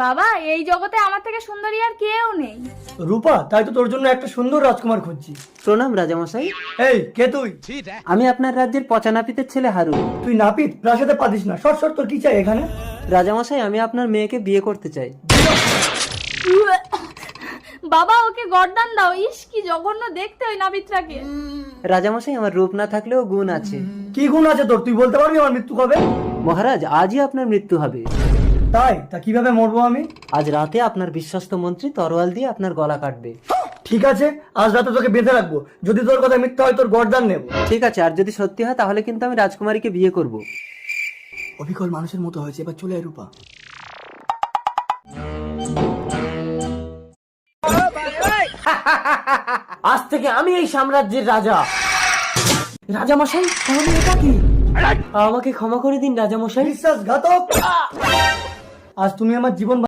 বাবা, এই জগতে আমার থেকে সুন্দরী আর কেউ নেই। রূপা, তাই তো তোর জন্য একটা সুন্দর রাজকুমার খুঁজছি। প্রণাম রাজামশাই। এই, কে তুই? আমি আপনার রাজ্যের পচা নাপিতের ছেলে হারুন। তুই নাপিত? প্রাসাদে পাদিস না। শর্ট শর্ট, তোর কি চাই এখানে? রাজামশাই, আমি আপনার মেয়েকে বিয়ে করতে চাই। বাবা, ওকে গর্দান দাও। ইস, কি জঘন্য দেখতে ওই নাবিত্রাকে। রাজামশাই, আমার রূপ না থাকলেও গুণ আছে। কি গুণ আছে তোর? তুই বলতে পারবি আমার মৃত্যু কবে? মহারাজ, আজই আপনার মৃত্যু হবে। তাই? তা কিভাবে মরবো আমি? আজ রাতে আপনার বিশ্বস্ত মন্ত্রী তরোয়াল দিয়ে আপনার গলা কাটবে। ঠিক আছে, আজ রাতে তোকে বেঁধে রাখবো। যদি তোর কথা মিথ্যা হয়, তোর গর্দান নেব। ঠিক আছে, আর যদি সত্যি হয় তাহলে কিন্তু আমি রাজকুমারীকে বিয়ে করব। অবিকল মানুষের মতো হয়েছে, এবার চলে আয় রূপা। আজ থেকে আমি এই সাম্রাজ্যের রাজা। রাজামশাই, তাহলে এটা কি? আমাকে ক্ষমা করে দিন রাজামশাই। বিশ্বাসঘাতক! আজ তুমি আমার জীবন